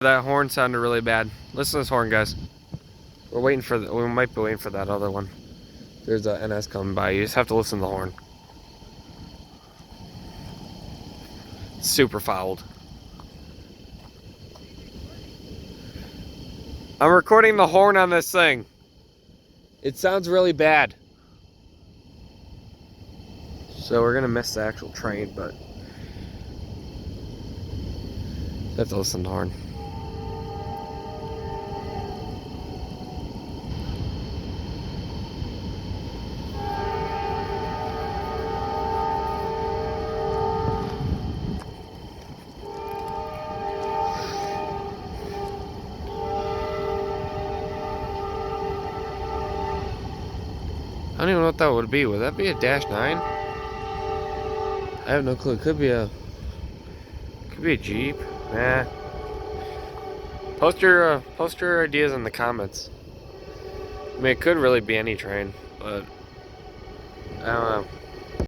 That horn sounded really bad. Listen to this horn, guys. We're waiting for we might be waiting for that other one. There's a NS coming by. You just have to listen to the horn. Super fouled. I'm recording the horn on this thing. It sounds really bad. So we're gonna miss the actual train, but you have to listen to the horn. I don't even know what that would be. Would that be a -9? I have no clue. Could be a Jeep. Nah. Post your ideas in the comments. I mean, it could really be any train, but I don't know.